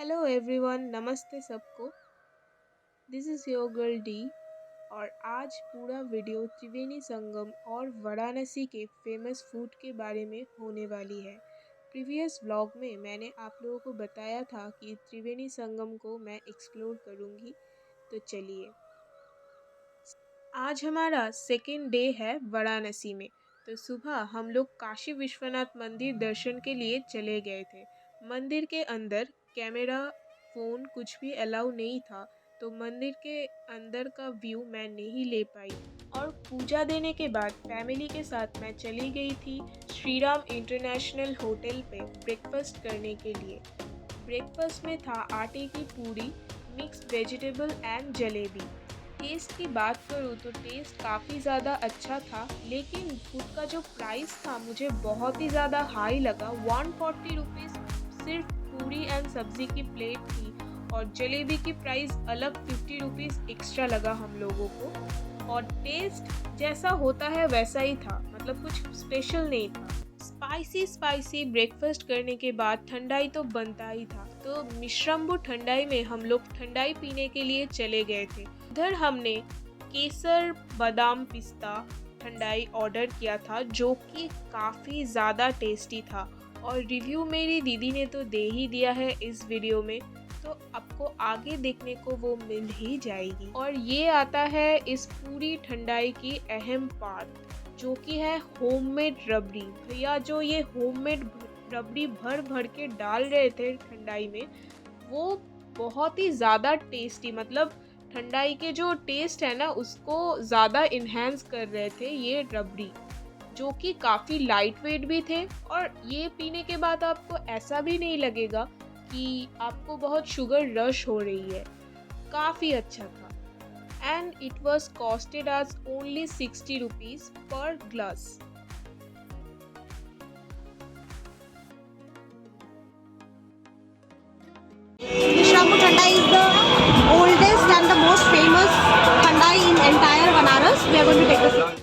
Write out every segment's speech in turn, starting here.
Hello everyone, नमस्ते सबको। This is your girl D. और आज पूरा वीडियो त्रिवेणी संगम और वाराणसी के फेमस फूड के बारे में होने वाली है। प्रीवियस व्लॉग में मैंने आप लोगों को बताया था कि त्रिवेणी संगम को मैं एक्सप्लोर करूँगी, तो चलिए। आज हमारा सेकेंड डे है वाराणसी में। तो सुबह हम लोग काशी विश्वनाथ मंदिर दर्शन के लिए चले गए थे। मंदिर के अंदर कैमरा, फ़ोन कुछ भी अलाउ नहीं था, तो मंदिर के अंदर का व्यू मैं नहीं ले पाई। और पूजा देने के बाद फैमिली के साथ मैं चली गई थी श्री राम इंटरनेशनल होटल पे ब्रेकफास्ट करने के लिए। ब्रेकफास्ट में था आटे की puri, mix vegetable and jalebi. Taste की बात करूँ तो टेस्ट काफ़ी ज़्यादा अच्छा था, लेकिन फूड का जो प्राइस था मुझे बहुत ही ज़्यादा हाई लगा। 140 रुपीज़ सिर्फ पूरी एंड सब्ज़ी की प्लेट थी, और जलेबी की प्राइस अलग 50 रुपीज़ एक्स्ट्रा लगा हम लोगों को। और टेस्ट जैसा होता है वैसा ही था, मतलब कुछ स्पेशल नहीं था। स्पाइसी स्पाइसी ब्रेकफास्ट करने के बाद ठंडाई तो बनता ही था, तो मिश्रम्बू ठंडाई में हम लोग ठंडाई पीने के लिए चले गए थे। उधर हमने केसर बादाम पिस्ता ठंडाई ऑर्डर किया था, जो कि काफ़ी ज़्यादा टेस्टी था। और रिव्यू मेरी दीदी ने तो दे ही दिया है इस वीडियो में, तो आपको आगे देखने को वो मिल ही जाएगी। और ये आता है इस पूरी ठंडाई की अहम पार्ट, जो कि है होममेड रबड़ी। भैया जो ये होममेड रबड़ी भर भर के डाल रहे थे ठंडाई में, वो बहुत ही ज़्यादा टेस्टी, मतलब ठंडाई के जो टेस्ट है ना उसको ज़्यादा इन्हेंस कर रहे थे ये रबड़ी, जो कि काफ़ी लाइट वेट भी थे। और ये पीने के बाद आपको ऐसा भी नहीं लगेगा कि आपको बहुत शुगर रश हो रही है। काफ़ी अच्छा था। And it was costed as only 60 rupees per glass. Shrampur Thanda is the oldest and the most famous thanda in entire Banaras. We are going to take the seat.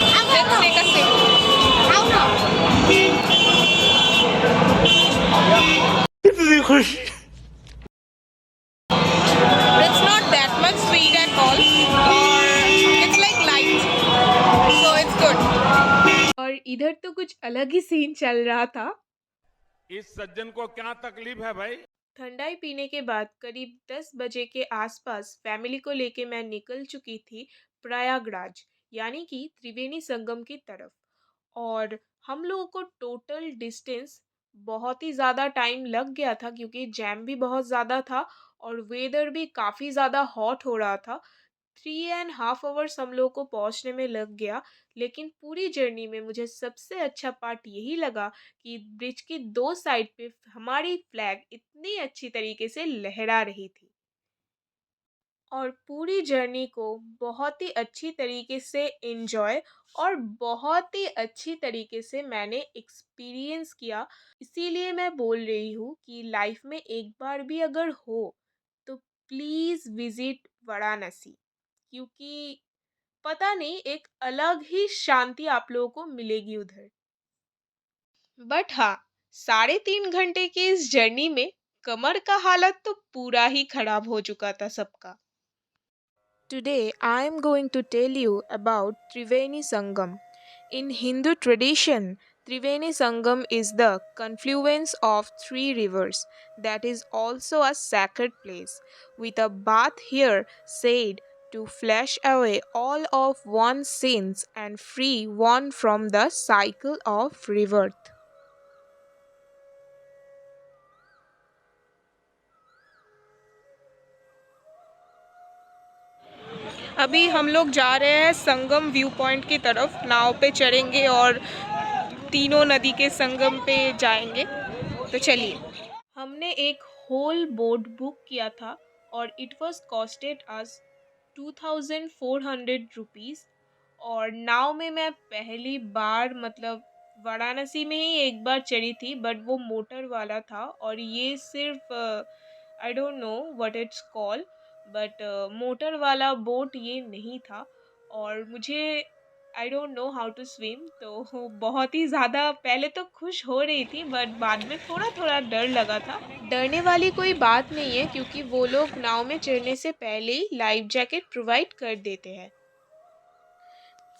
Let's take a sip. How now? इतनी खुशी It's not that much sweet at all, or it's like light, so it's good. और इधर तो कुछ अलग ही scene चल रहा था। इस सज्जन को क्या तकलीफ है भाई। ठंडाई पीने के बाद करीब 10 बजे के आसपास फैमिली को लेके मैं निकल चुकी थी प्रयागराज, यानी कि त्रिवेणी संगम की तरफ। और हम लोगों को टोटल डिस्टेंस बहुत ही ज़्यादा टाइम लग गया था, क्योंकि जैम भी बहुत ज़्यादा था और वेदर भी काफ़ी ज़्यादा हॉट हो रहा था। 3.5 आवर्स हम लोग को पहुंचने में लग गया। लेकिन पूरी जर्नी में मुझे सबसे अच्छा पार्ट यही लगा कि ब्रिज की दो साइड पे हमारी फ्लैग इतनी अच्छी तरीके से लहरा रही थी। और पूरी जर्नी को बहुत ही अच्छी तरीके से एंजॉय और बहुत ही अच्छी तरीके से मैंने एक्सपीरियंस किया। इसीलिए मैं बोल रही हूँ कि लाइफ में एक बार भी अगर हो तो प्लीज़ विज़िट वाराणसी, क्योंकि पता नहीं एक अलग ही शांति आप लोगों को मिलेगी उधर। बट हाँ, 3.5 घंटे की इस जर्नी में कमर का हालत तो पूरा ही खराब हो चुका था सबका। Today I am going to tell you about Triveni Sangam. In Hindu tradition, Triveni Sangam is the confluence of three rivers, that is also a sacred place, with a bath here said to flush away all of one's sins and free one from the cycle of rebirth. अभी हम लोग जा रहे हैं संगम view point की तरफ, नाव पे चढ़ेंगे और तीनों नदी के संगम पे जाएंगे। तो चलिए। हमने एक होल बोट बुक किया था और it was costed us 2400 rupees. और नाव में मैं पहली बार, मतलब वाराणसी में ही एक बार चढ़ी थी, बट वो मोटर वाला था। और ये सिर्फ I don't know what it's called, but motor वाला बोट ये नहीं था। और मुझे I don't know how to swim, तो बहुत ही ज़्यादा पहले तो खुश हो रही थी बट बाद में थोड़ा थोड़ा डर लगा था। डरने वाली कोई बात नहीं है क्योंकि वो लोग नाव में चढ़ने से पहले ही लाइफ जैकेट प्रोवाइड कर देते हैं।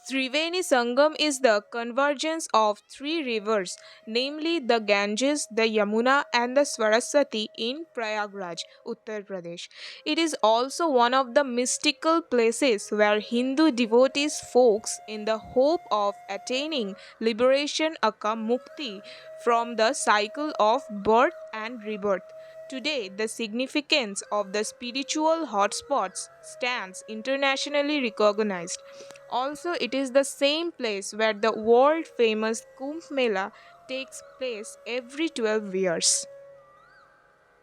Triveni Sangam is the convergence of three rivers, namely the Ganges, the Yamuna, and the Saraswati in Prayagraj, Uttar Pradesh. It is also one of the mystical places where Hindu devotees focus in the hope of attaining liberation aka mukti from the cycle of birth and rebirth. Today, the significance of the spiritual hotspots stands internationally recognized. Also, it is the same place where the world famous Kumbh Mela takes place every 12 years.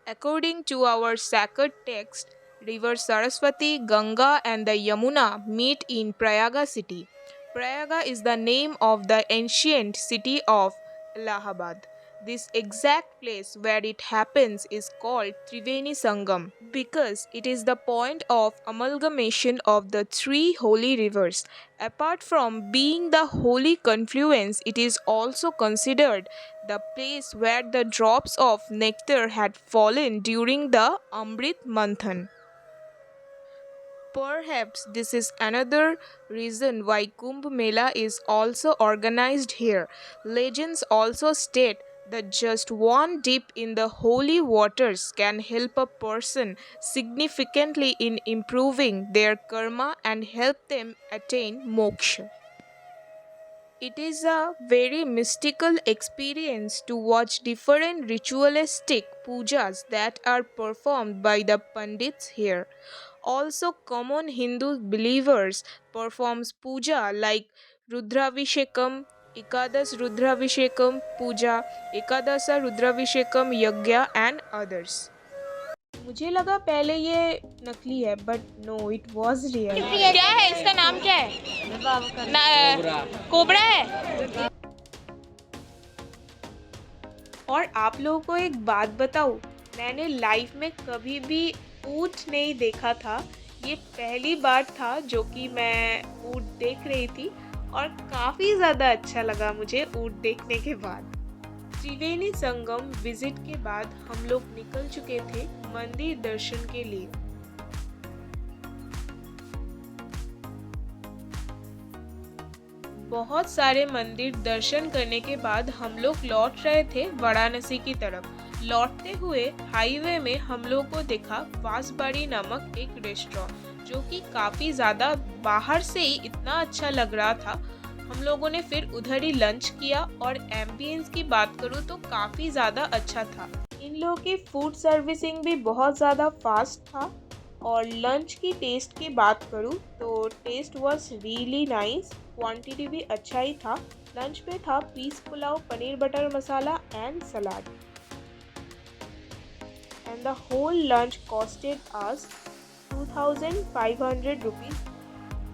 According to our sacred text, river Saraswati, Ganga, and the Yamuna meet in Prayaga city. Prayaga is the name of the ancient city of Allahabad. This exact place where it happens is called Triveni Sangam because it is the point of amalgamation of the three holy rivers. Apart from being the holy confluence, it is also considered the place where the drops of nectar had fallen during the Amrit Manthan. Perhaps this is another reason why Kumbh Mela is also organized here. Legends also state that just one dip in the holy waters can help a person significantly in improving their karma and help them attain moksha. It is a very mystical experience to watch different ritualistic pujas that are performed by the pandits here. Also, common Hindu believers performs puja like Rudravishekam, Ekadas Rudravishekam puja, Ekadasa Rudravishekam yagya and others. मुझे लगा पहले ये नकली है but no it was real. क्या है इसका नाम, क्या है? कोबरा है। और आप लोगों को एक बात बताऊं, मैंने लाइफ में कभी भी ऊँट नहीं देखा था। ये पहली बार था जो कि मैं ऊँट देख रही थी और काफ़ी ज़्यादा अच्छा लगा मुझे ऊँट देखने के बाद। त्रिवेणी संगम विजिट के बाद हम लोग निकल चुके थे मंदिर दर्शन के लिए। बहुत सारे मंदिर दर्शन करने के बाद हम लोग लौट रहे थे वाराणसी की तरफ। लौटते हुए हाईवे में हम लोग को दिखा वासबाड़ी नामक एक रेस्टोरेंट जो कि काफ़ी ज़्यादा बाहर से ही इतना अच्छा लग रहा था। हम लोगों ने फिर उधर ही लंच किया और एम्बियंस की बात करूँ तो काफ़ी ज़्यादा अच्छा था। इन लोगों की फूड सर्विसिंग भी बहुत ज़्यादा फास्ट था। और लंच की टेस्ट की बात करूँ तो taste was really nice, quantity भी अच्छा ही था। लंच पे था peas pulao, paneer butter masala and salad. And the whole lunch costed us 2500 rupees.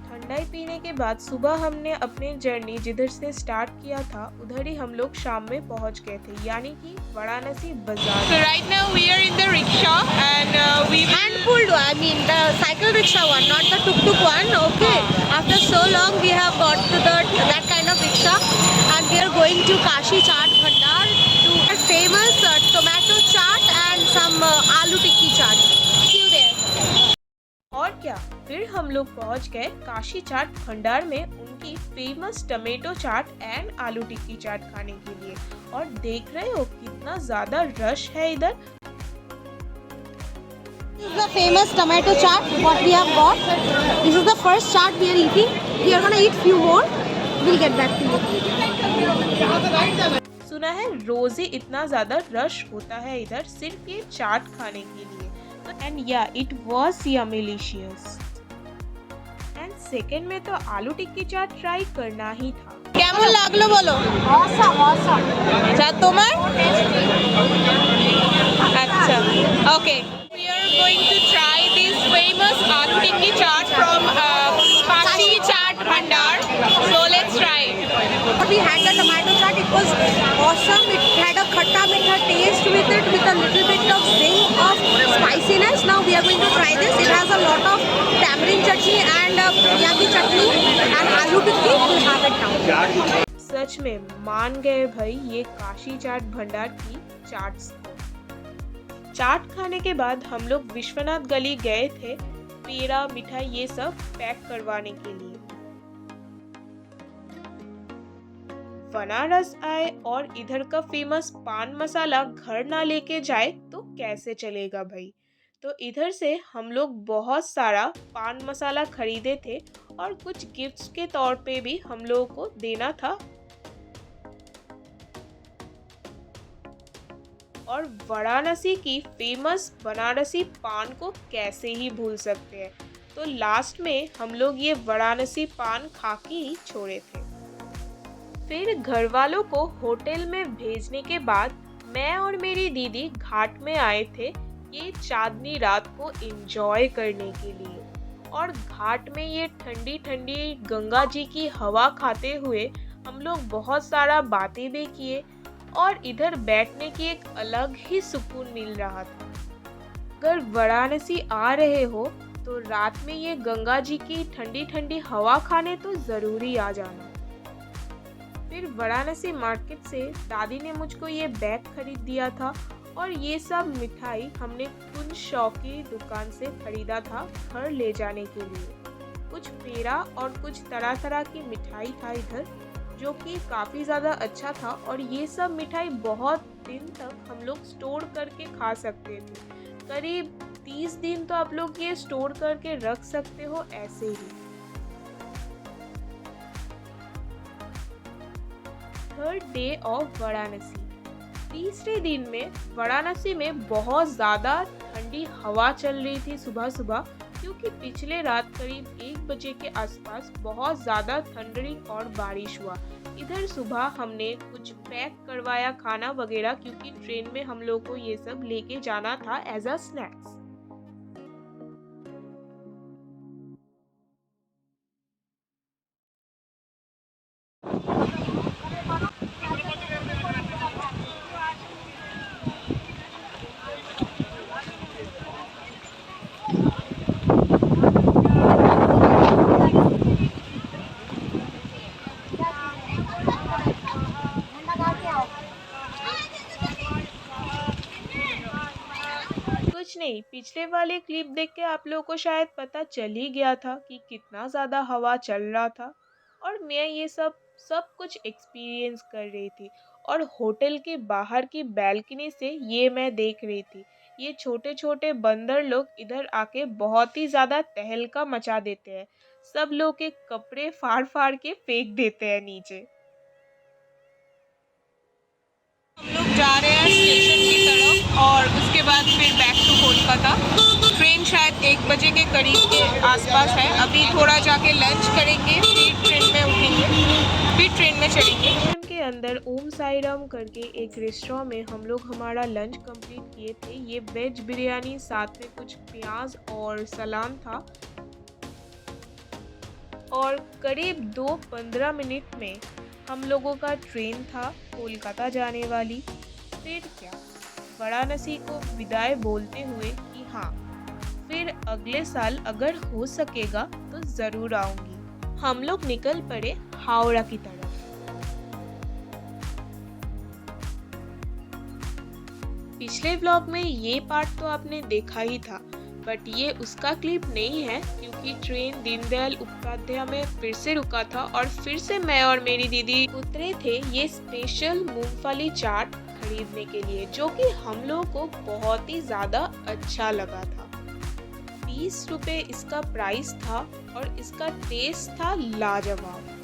ठंडाई पीने के बाद सुबह हमने अपने जर्नी जिधर से स्टार्ट किया था उधर ही हम लोग शाम में पहुंच गए थे, यानी कि वाराणसी बाजार। So right now we are in the rickshaw and we Handpulled, I mean the cycle rickshaw one, not the tuk-tuk one. Okay. After so long, we have got to that kind of rickshaw, and we are going to Kashi Chaat Bhandar to a famous tomato chaat and some aloo tikki chaat. See you there. और क्या, फिर हम लोग पहुंच गए काशी चाट भंडार में उनकी फेमस टमेटो चाट एंड आलू टिक्की चाट खाने के लिए। और देख रहे हो कितना ज्यादा रश है इधर। This is the famous tomato chaat what we have got. This is the first chaat we are eating. We are gonna eat few more. We'll get back to you. सुना है रोज ही इतना ज्यादा रश होता है इधर सिर्फ ये चाट खाने के लिए। एंड या इट वाज यमीलिशियस। एंड सेकंड में तो आलू टिक्की चाट ट्राई करना ही था। কেমন লাগলো বলো? Awesome, awesome. যা তোমার? আচ্ছা, okay. We are going to try this famous aloo tikki chaat from Kashi Chaat Bhandar. So let's try it. We had the tomato chaat. It was awesome. It had a khatta meetha taste with it, with a little bit of zing of spiciness. Now we are going to try this. It has a lot of tamarind chutney and teriyaki chutney and aloo tikki. We'll have it now. सच में मान गए भाई ये काशी चाट भंडार की चाट्स को। चाट खाने के बाद हम लोग विश्वनाथ गली गए थे पेड़ा मिठाई ये सब पैक करवाने के लिए। बनारस आए और इधर का फेमस पान मसाला घर ना लेके जाए तो कैसे चलेगा भाई। तो इधर से हम लोग बहुत सारा पान मसाला खरीदे थे और कुछ गिफ्ट्स के तौर पे भी हम लोगों को देना था। और वाराणसी की फेमस बनारसी पान को कैसे ही भूल सकते हैं। तो लास्ट में हम लोग ये वाराणसी पान खा के ही छोड़े थे। फिर घर वालों को होटल में भेजने के बाद मैं और मेरी दीदी घाट में आए थे ये चांदनी रात को एंजॉय करने के लिए। और घाट में ये ठंडी ठंडी गंगा जी की हवा खाते हुए हम लोग बहुत सारा बातें भी किए और इधर बैठने की एक अलग ही सुकून मिल रहा था। अगर वाराणसी आ रहे हो तो रात में ये गंगा जी की ठंडी ठंडी हवा खाने तो ज़रूरी आ जाना। फिर वाराणसी मार्केट से दादी ने मुझको ये बैग खरीद दिया था और ये सब मिठाई हमने कुंज शॉप की दुकान से खरीदा था घर ले जाने के लिए। कुछ पेड़ा और कुछ तरह तरह की मिठाई था इधर जो कि काफ़ी ज़्यादा अच्छा था और ये सब मिठाई बहुत दिन तक हम लोग स्टोर करके खा सकते थे। करीब 30 दिन तो आप लोग ये स्टोर करके रख सकते हो ऐसे ही। Third day of Varanasi. तीसरे दिन में वाराणसी में बहुत ज़्यादा ठंडी हवा चल रही थी सुबह सुबह, क्योंकि पिछले रात करीब 1 बजे के आसपास बहुत ज़्यादा थंडरिंग और बारिश हुआ। इधर सुबह हमने कुछ पैक करवाया खाना वगैरह, क्योंकि ट्रेन में हम लोग को ये सब लेके जाना था एज अ स्नैक्स। कुछ नहीं, पिछले वाले क्लिप देख के आप लोगों को शायद पता चल ही गया था कि कितना ज़्यादा हवा चल रहा था और मैं ये सब कुछ एक्सपीरियंस कर रही थी। और होटल के बाहर की बैल्कनी से ये मैं देख रही थी, ये छोटे छोटे बंदर लोग इधर आके बहुत ही ज़्यादा तहलका मचा देते हैं। सब लोग के कपड़े फाड़ फाड़ के फेंक देते हैं नीचे। हम लोग जा रहे हैं स्टेशन की तरफ और उसके बाद फिर बैक टू कोलकाता। ट्रेन शायद 1 बजे के करीब के आसपास है। अभी थोड़ा जाके लंच करेंगे, फिर ट्रेन में उठेंगे, फिर ट्रेन में चढ़ेंगे। ट्रेन के अंदर ओम साई राम करके एक रेस्टोरेंट में हम लोग हमारा लंच कंप्लीट किए थे। ये वेज बिरयानी साथ में कुछ प्याज और सलाद था और करीब 2-15 मिनट में हम लोगों का ट्रेन था कोलकाता जाने वाली। फिर क्या, वाराणसी को विदाई बोलते हुए कि हाँ फिर अगले साल अगर हो सकेगा तो ज़रूर आऊँगी। हम लोग निकल पड़े हावड़ा की तरफ। पिछले व्लॉग में ये पार्ट तो आपने देखा ही था, बट ये उसका क्लिप नहीं है क्योंकि ट्रेन दीनदयाल उपाध्याय में फिर से रुका था और फिर से मैं और मेरी दीदी उतरे थे ये स्पेशल मूंगफली चाट खरीदने के लिए, जो कि हम लोगों को बहुत ही ज़्यादा अच्छा लगा था। 20 रुपये इसका प्राइस था और इसका टेस्ट था लाजवाब।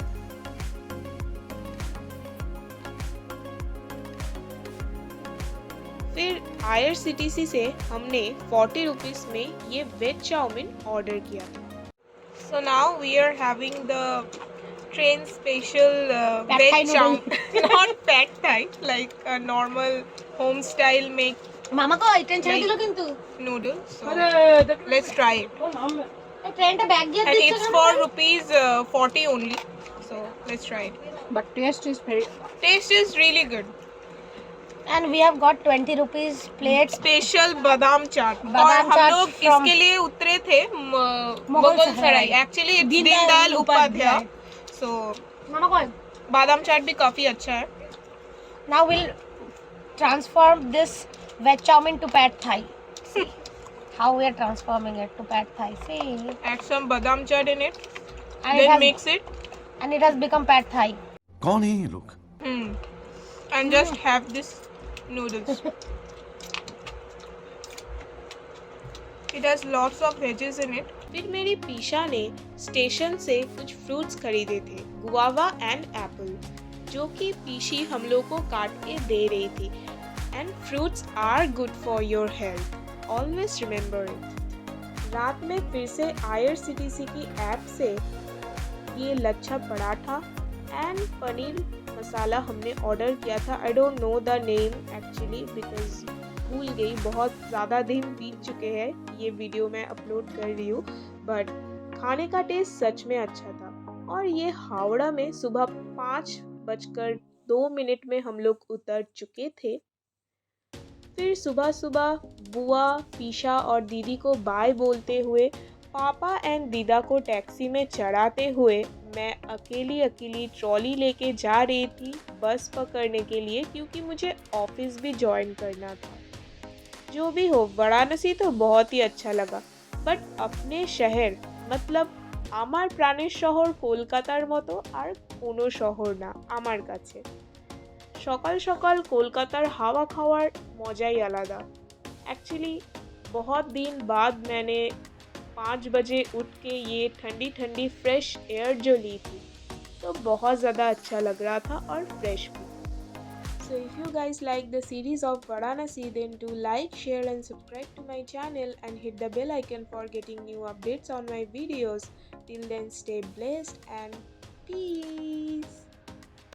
फिर IRCTC से हमने 40 रुपीस में ये वेज चाउमीन ऑर्डर किया था। So now we are having the train special veg chow, not pad thai, like a normal home style make মামা কই ট্রেন ছেড়ে দিল কিন্তু noodles. So let's try it. এই ট্রেনটা ব্যাগ দিয়ে And দিচ্ছে it's for rupees 40 only. So let's try it. But test is very Taste is really good. And we have got 20 rupees plates. Special बादाम चाट। और बादाम हम चाट लोग from इसके लिए उतरे थे मुगल सराय, एक्चुअली दीनदयाल उपाध्याय। सो Mama call. बादाम चाट भी काफी अच्छा है। Now we'll transform this veg chow mein to pad thai. See how we are transforming it to pad thai. See, Add some badam chaat in it, and it then has mix it, become pad thai. कौन है ये लोग? and just have this noodles. It has lots of veggies in it. फिर मेरी पीशा ने station से कुछ fruits खरीदे थे, गुआवा एंड एप्पल, जो कि पीशी हम लोग को काट के दे रही थी। And fruits are good for your health, always remember it. रात में फिर से IRCTC की ऐप से ये लच्छा पराठा एंड पनीर मसाला हमने ऑर्डर किया था। I don't know the name actually because भूल गई, बहुत ज़्यादा दिन बीत चुके हैं ये वीडियो मैं अपलोड कर रही हूँ, बट खाने का टेस्ट सच में अच्छा था। और ये हावड़ा में सुबह 5:02 में हम लोग उतर चुके थे। फिर सुबह सुबह बुआ, पीशा और दीदी को बाय बोलते हुए, पापा एंड दीदा को टैक्सी में चढ़ाते हुए मैं अकेली ट्रॉली लेके जा रही थी बस पकड़ने के लिए, क्योंकि मुझे ऑफिस भी ज्वाइन करना था। जो भी हो, वाराणसी तो बहुत ही अच्छा लगा, बट अपने शहर मतलब আমার প্রাণের শহর কলকাতার মতো আর কোনো শহর না আমার কাছে। সকাল সকাল কলকাতার হাওয়া খাওয়ার मज़ाई আলাদা। एक्चुअली बहुत दिन बाद मैंने 5 बजे उठ के ये ठंडी ठंडी फ्रेश एयर जो ली थी, तो बहुत ज़्यादा अच्छा लग रहा था और फ्रेश भी। So if you guys like the series of Varanasi, then do like, share and subscribe to my channel and hit the bell icon for getting new updates on my videos. Till then, stay blessed and peace.